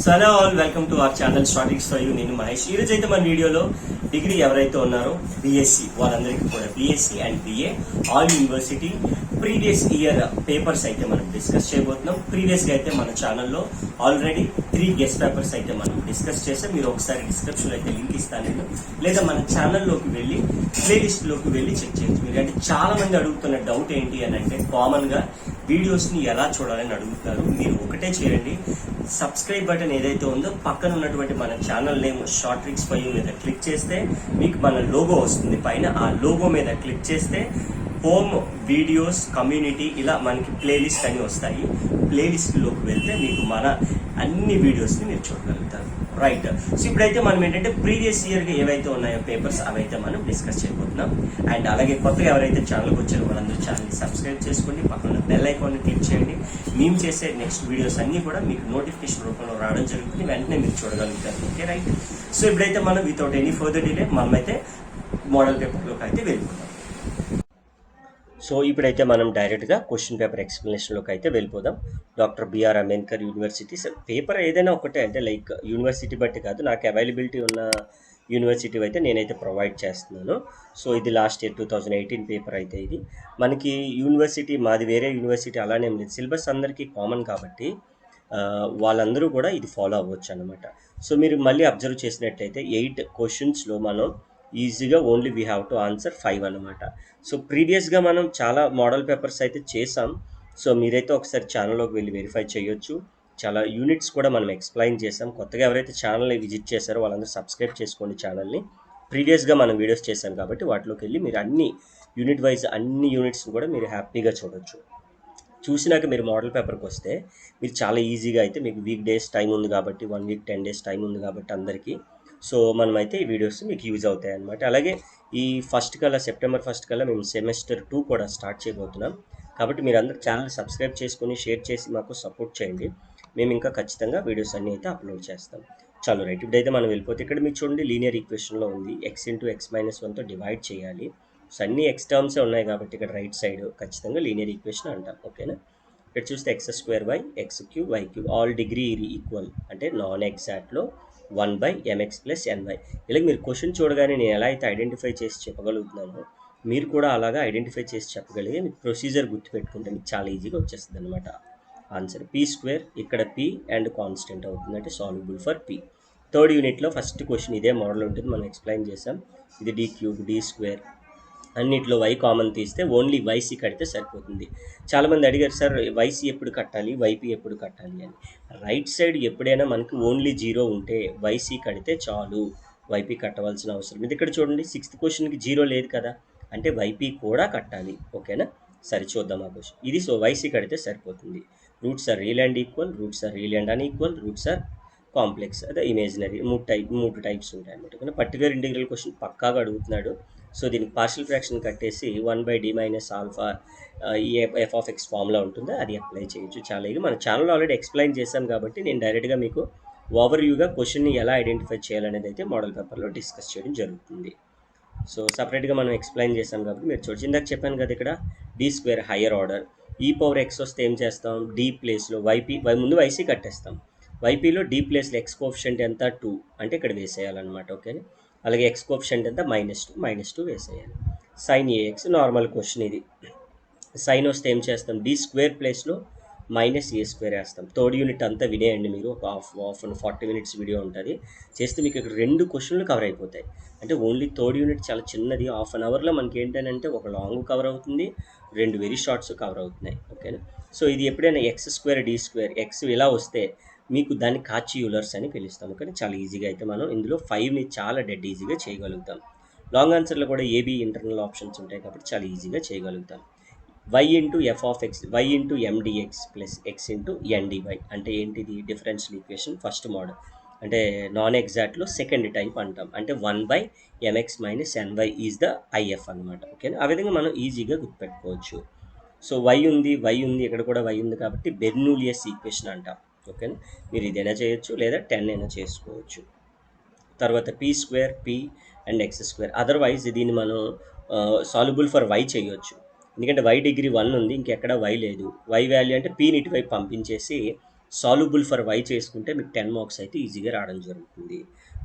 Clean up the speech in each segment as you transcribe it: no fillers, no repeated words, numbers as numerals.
So hello all, welcome to our channel startings for you. నేను మహేష్. ఈ రోజు అయితే మన వీడియోలో డిగ్రీ ఎవరైతే ఉన్నారో బీఎస్సీ వాళ్ళందరికీ కూడా BSc and BA all university previous year papers అయితే మనం డిస్కస్ చేయబోతున్నాం. ప్రీవియస్ గా అయితే మన ఛానల్లో ఆల్రెడీ 3 గెస్ట్ పేపర్స్ అయితే మనం డిస్కస్ చేసాం. మీరు ఒకసారి డిస్క్రిప్షన్ అయితే లింక్ ఇస్తాను నేను, లేదా మన ఛానల్లోకి వెళ్ళి ప్లేలిస్ట్ లోకి వెళ్ళి చెక్ చేయొచ్చు. మీరు అంటే చాలా మంది అడుగుతున్న డౌట్ ఏంటి అని అంటే, కామన్ గా వీడియోస్ ని ఎలా చూడాలని అడుగుతున్నారు. మీరు ఒకటే చేయండి, సబ్స్క్రైబ్ బటన్ ఏదైతే ఉందో పక్కన ఉన్నటువంటి మన channel name short tricks for you మీద క్లిక్ చేస్తే మీకు మన లోగో వస్తుంది పైన. ఆ లోగో మీద క్లిక్ చేస్తే హోమ్, వీడియోస్, కమ్యూనిటీ ఇలా మనకి ప్లేలిస్ట్ అని వస్తాయి. ప్లేలిస్ట్లోకి వెళ్తే మీకు మన అన్ని వీడియోస్ని మీరు చూడగలుగుతారు. రైట్. సో ఇప్పుడైతే మనం ఏంటంటే ప్రీవియస్ ఇయర్గా ఏవైతే ఉన్నాయో పేపర్స్ అవైతే మనం డిస్కస్ చేయబోతున్నాం. అండ్ అలాగే కొత్తగా ఎవరైతే ఛానల్కి వచ్చారో వాళ్ళందరూ ఛానల్ని సబ్స్క్రైబ్ చేసుకోండి, పక్కన బెల్ ఐకాన్ని క్లిక్ చేయండి. మేము చేసే నెక్స్ట్ వీడియోస్ అన్నీ కూడా మీకు నోటిఫికేషన్ రూపంలో రావడం జరుగుతుంది, వెంటనే మీరు చూడగలుగుతారు. Okay, right. సో ఇప్పుడైతే మనం వితౌట్ ఎనీ ఫర్దర్ డిలే మనమైతే మోడల్ పేపర్లోకి అయితే వెళ్ళిపోతాం. సో ఇప్పుడైతే మనం డైరెక్ట్గా క్వశ్చన్ పేపర్ ఎక్స్ప్లెనేషన్లోకి అయితే వెళ్ళిపోదాం. Doctor BR Ambedkar university. Paper ఏదైనా ఒకటే, అంటే లైక్ యూనివర్సిటీ బట్టి కాదు, నాకు అవైలబిలిటీ ఉన్న యూనివర్సిటీ అయితే నేనైతే ప్రొవైడ్ చేస్తున్నాను. సో ఇది లాస్ట్ ఇయర్ 2018 పేపర్ అయితే ఇది. మనకి యూనివర్సిటీ మాది వేరే యూనివర్సిటీ అలానే లేదు, సిలబస్ అందరికీ కామన్ కాబట్టి వాళ్ళందరూ కూడా ఇది ఫాలో అవ్వచ్చు అనమాట. సో మీరు మళ్ళీ అబ్జర్వ్ చేసినట్టయితే 8 క్వశ్చన్స్లో మనం ఈజీగా only we have to answer 5 అనమాట. సో ప్రీవియస్గా మనం చాలా మోడల్ పేపర్స్ అయితే చేసాం. సో మీరైతే ఒకసారి ఛానల్లోకి వెళ్ళి వెరిఫై చేయొచ్చు. చాలా యూనిట్స్ కూడా మనం ఎక్స్ప్లెయిన్ చేసాం. కొత్తగా ఎవరైతే ఛానల్ని విజిట్ చేశారో వాళ్ళందరూ సబ్స్క్రైబ్ చేసుకోండి ఛానల్ని. ప్రీవియస్గా మనం వీడియోస్ చేశాం కాబట్టి వాటిలోకి వెళ్ళి మీరు అన్ని యూనిట్ వైజ్ అన్ని యూనిట్స్ కూడా మీరు హ్యాపీగా చూడొచ్చు. చూసినాక మీరు మోడల్ పేపర్కి వస్తే మీరు చాలా ఈజీగా అయితే, మీకు వీక్ డేస్ టైం ఉంది కాబట్టి, 1 వీక్ 10 డేస్ టైం ఉంది కాబట్టి అందరికీ. సో మనమైతే ఈ వీడియోస్ మీకు యూజ్ అవుతాయి అన్నమాట. అలాగే ఈ సెప్టెంబర్ 1 కల్లా మేము సెమిస్టర్ 2 కూడా స్టార్ట్ చేయబోతున్నాం. కాబట్టి మీరు అందరూ ఛానల్ సబ్స్క్రైబ్ చేసుకొని షేర్ చేసి మాకు సపోర్ట్ చేయండి. మేము ఇంకా ఖచ్చితంగా వీడియోస్ అన్నీ అయితే అప్లోడ్ చేస్తాం. చాలు, రైట్. ఇప్పుడైతే మనం వెళ్ళిపోతే ఇక్కడ మీకు చూడండి లీనియర్ ఈక్వేషన్లో ఉంది, x × x-1తో డివైడ్ చేయాలి. సో అన్ని ఎక్స్ టర్మ్సే ఉన్నాయి కాబట్టి ఇక్కడ రైట్ సైడ్ ఖచ్చితంగా లీనియర్ ఈక్వేషన్ అంటాం. ఓకేనా. ఇక్కడ చూస్తే x² x³ y³ all degree equal అంటే నాన్ ఎగ్జాక్ట్లో 1/mx + ny. ఇలా మీరు క్వశ్చన్ చూడగానే నేను ఎలా అయితే ఐడెంటిఫై చేసి చెప్పగలుగుతున్నానో మీరు కూడా అలాగా ఐడెంటిఫై చేసి చెప్పగలిగే మీకు ప్రొసీజర్ గుర్తుపెట్టుకుంటే మీకు చాలా ఈజీగా వచ్చేస్తుంది అనమాట ఆన్సర్. p² ఇక్కడ p అండ్ కాన్స్టెంట్ అవుతుంది, అంటే సాల్యుబుల్ ఫర్ p. థర్డ్ యూనిట్లో ఫస్ట్ క్వశ్చన్ ఇదే మోడల్ ఉంటుంది, మనం ఎక్స్ప్లెయిన్ చేసాం. ఇది d³ d² అన్నిట్లో y కామన్ తీస్తే ఓన్లీ yc కడితే సరిపోతుంది. చాలామంది అడిగారు, సార్ yc ఎప్పుడు కట్టాలి, yp ఎప్పుడు కట్టాలి అని. రైట్ సైడ్ ఎప్పుడైనా మనకి ఓన్లీ 0 ఉంటే yc కడితే చాలు, yp కట్టవలసిన అవసరం ఇది. ఇక్కడ చూడండి 6th క్వశ్చన్కి 0 లేదు కదా, అంటే yp కూడా కట్టాలి. ఓకేనా. సరే చూద్దాం ఆ క్వశ్చన్ ఇది. సో yc కడితే సరిపోతుంది. Roots are real and equal, roots are real and unequal, roots are complex, అదే ఇమేజినరీ. 3 టైప్స్ ఉంటాయి అన్నమాట. కానీ పర్టికులర్ ఇంటిగ్రల్ క్వశ్చన్ పక్కాగా అడుగుతున్నాడు. సో దీనికి పార్షియల్ ఫ్రాక్షన్ కట్టేసి 1/d - ఆల్ఫా ఈ f(x) ఫార్ములా ఉంటుందో అది అప్లై చేయొచ్చు. చాలా ఇది మన ఛానల్లో ఆల్రెడీ ఎక్స్ప్లెయిన్ చేశాం కాబట్టి నేను డైరెక్ట్గా మీకు ఓవర్వ్యూగా క్వశ్చన్ని ఎలా ఐడెంటిఫై చేయాలనేది అయితే మోడల్ పేపర్లో డిస్కస్ చేయడం జరుగుతుంది. సో సపరేట్గా మనం ఎక్స్ప్లెయిన్ చేసాం కాబట్టి మీరు చూడొచ్చు. ఇందాక చెప్పాను కదా, ఇక్కడ d² హయ్యర్ ఆర్డర్, e⁻x వస్తే ఏం చేస్తాం, d ప్లేస్లో ముందు yc కట్టేస్తాం. ypలో d ప్లేస్లో x కోఎఫిషియంట్ ఎంత 2 అంటే ఇక్కడ వేసేయాలన్నమాట. ఓకే. అలాగే x కోఎఫిషియంట్ ఎంత -2 వేసేయాలి. sin ax నార్మల్ క్వశ్చన్ ఇది. సైన్ వస్తే ఏం చేస్తాం, d² ప్లేస్లో -a² వేస్తాం. థర్డ్ యూనిట్ అంతా వినేయండి మీరు, ఒక హాఫ్ 40 మినిట్స్ వీడియో ఉంటుంది చేస్తే మీకు ఇక్కడ 2 క్వశ్చన్లు కవర్ అయిపోతాయి. అంటే ఓన్లీ థర్డ్ యూనిట్ చాలా చిన్నది, హాఫ్ అన్ అవర్లో మనకి ఏంటంటే ఒక లాంగ్ కవర్ అవుతుంది, 2 వెరీ షార్ట్స్ కవర్ అవుతున్నాయి. ఓకేనా. సో ఇది ఎప్పుడైనా x² d² x ఇలా వస్తే మీకు దాన్ని కాచి యూలర్స్ అని పిలుస్తాము. కానీ చాలా ఈజీగా అయితే మనం ఇందులో 5ని చాలా డెడ్ ఈజీగా చేయగలుగుతాం. లాంగ్ ఆన్సర్లో కూడా ఏబీ ఇంటర్నల్ ఆప్షన్స్ ఉంటాయి కాబట్టి చాలా ఈజీగా చేయగలుగుతాం. y × f(x) y × mdx + x × ndy అంటే ఏంటిది, డిఫరెన్షియల్ ఈక్వేషన్ ఫస్ట్ మోడల్, అంటే నాన్ ఎగ్జాక్ట్లో సెకండ్ టైప్ అంటాం. అంటే 1/mx - ny is the IF అనమాట. ఓకేనా. ఆ విధంగా మనం ఈజీగా గుర్తుపెట్టుకోవచ్చు. సో y ఉంది ఇక్కడ కూడా y ఉంది కాబట్టి బెర్నూలియస్ ఈక్వేషన్ అంటాం. ఓకేనా. మీరు ఇదైనా చేయొచ్చు లేదా 10 అయినా చేసుకోవచ్చు. తర్వాత p² p and x². Otherwise దీన్ని మనం సాల్యుబుల్ ఫర్ y చేయొచ్చు, ఎందుకంటే y డిగ్రీ 1 ఉంది, ఇంకెక్కడ y లేదు. y వాల్యూ అంటే pని ఇటువైపు పంపించేసి సాల్యుబుల్ ఫర్ వై చేసుకుంటే మీకు 10 మార్క్స్ అయితే ఈజీగా రావడం జరుగుతుంది.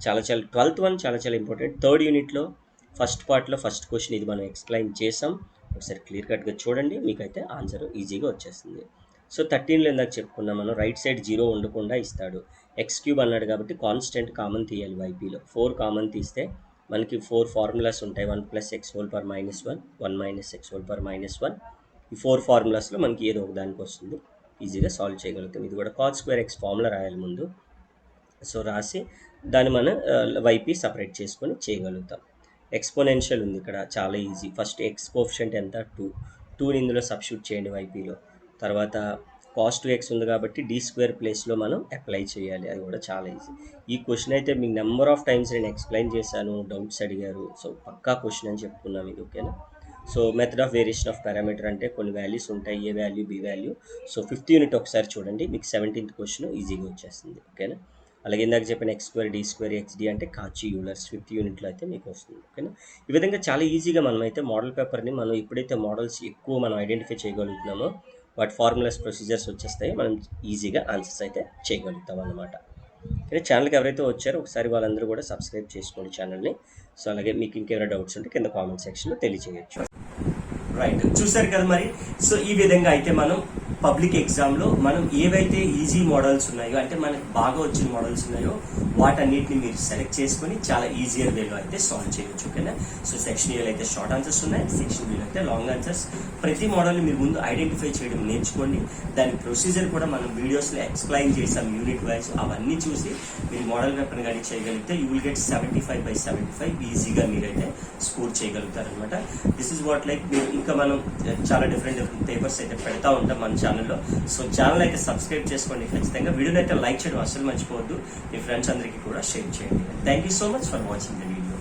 చాలా 12th వన్ చాలా ఇంపార్టెంట్. థర్డ్ యూనిట్లో ఫస్ట్ పార్ట్లో ఫస్ట్ క్వశ్చన్ ఇది మనం ఎక్స్ప్లెయిన్ చేసాం. ఒకసారి క్లియర్ కట్గా చూడండి, మీకైతే ఆన్సర్ ఈజీగా వచ్చేస్తుంది. సో 13లో ఇందాక చెప్పుకున్నాం మనం, రైట్ సైడ్ 0 ఉండకుండా ఇస్తాడు. x³ అన్నాడు కాబట్టి కాన్స్టెంట్ కామన్ తీయాలి. వైపీలో 4 కామన్ తీస్తే మనకి 4 ఫార్ములాస్ ఉంటాయి. 1 + x² - 1 1 - x² - 1. ఈ 4 ఫార్ములాస్లో మనకి ఏదో ఒక దానికి వస్తుంది, ఈజీగా సాల్వ్ చేయగలుగుతాం. ఇది కూడా cos² x ఫార్ములా రాయాలి ముందు. సో రాసి దాన్ని మనం వైపీ సపరేట్ చేసుకొని చేయగలుగుతాం. ఎక్స్పోనెన్షియల్ ఉంది ఇక్కడ, చాలా ఈజీ. ఫస్ట్ ఎక్స్ కోఎఫిషియంట్ ఎంత 2ని ఇందులో సబ్స్టిట్యూట్ చేయండి వైపీలో. తర్వాత cos 2x ఉంది కాబట్టి d² ప్లేస్లో మనం అప్లై చేయాలి, అది కూడా చాలా ఈజీ. ఈ క్వశ్చన్ అయితే మీకు నెంబర్ ఆఫ్ టైమ్స్ నేను ఎక్స్ప్లెయిన్ చేశాను, డౌట్స్ అడిగారు. సో పక్కా క్వశ్చన్ అని చెప్పుకున్నాం ఇది, ఓకేనా. So method of variation of parameter అంటే కొన్ని వాల్యూస్ ఉంటాయి, A value B value. So 5th unit ఒకసారి చూడండి, మీకు 17th క్వశ్చన్ ఈజీగా వచ్చేస్తుంది, ఓకేనా. అలాగే ఇందాక చెప్పిన x² d² xd అంటే కాచి యూలర్స్ 5th యూనిట్లో అయితే మీకు వస్తుంది, ఓకేనా. ఈ విధంగా చాలా ఈజీగా మనం అయితే మోడల్ పేపర్ని మనం ఎప్పుడైతే మోడల్స్ ఎక్కువ మనం ఐడెంటిఫై చేయగలుగుతున్నామో వాటి ఫార్ములాస్ ప్రొసీజర్స్ వచ్చేస్తాయి, మనం ఈజీగా ఆన్సర్స్ అయితే చేయగలుగుతాం అన్నమాట. కానీ ఛానల్కి ఎవరైతే వచ్చారో ఒకసారి వాళ్ళందరూ కూడా సబ్స్క్రైబ్ చేసుకోండి ఛానల్ని. సో అలాగే మీకు ఇంకేమైనా డౌట్స్ ఉంటే కింద కామెంట్ సెక్షన్లో తెలియజేయచ్చు. రైట్, చూసారు కదా మరి. సో ఈ విధంగా అయితే మనం పబ్లిక్ ఎగ్జామ్లో మనం ఏవైతే ఈజీ మోడల్స్ ఉన్నాయో, అంటే మనకు బాగా వచ్చిన మోడల్స్ ఉన్నాయో వాటన్నిటిని మీరు సెలెక్ట్ చేసుకొని చాలా ఈజియర్ వేలో అయితే సాల్వ్ చేయొచ్చు, ఓకేనా. సో సెక్షన్ ఏలో అయితే షార్ట్ ఆన్సర్స్ ఉన్నాయి, సెక్షన్ బిలో అయితే లాంగ్ ఆన్సర్స్. ప్రతి మోడల్ని మీరు ముందు ఐడెంటిఫై చేయడం నేర్చుకోండి. దాని ప్రొసీజర్ కూడా మనం వీడియోస్లో ఎక్స్ప్లెయిన్ చేసాం యూనిట్ వైజ్. అవన్నీ చూసి మీరు మోడల్ పేపర్ కానీ చేయగలిగితే యూ విల్ గెట్ 75/75 ఈజీగా మీరైతే స్కోర్ చేయగలుగుతారనమాట. This is what like. ఇంకా మనం చాలా డిఫరెంట్ పేపర్స్ అయితే పెడతా ఉంటాం మన ఛానల్లో. సో ఛానల్ అయితే సబ్స్క్రైబ్ చేసుకోండి ఖచ్చితంగా. వీడియోని అయితే లైక్ చేయడం అసలు మర్చిపోవద్దు. మీ ఫ్రెండ్స్ అందరికీ కూడా షేర్ చేయండి. Thank you so much for watching the video.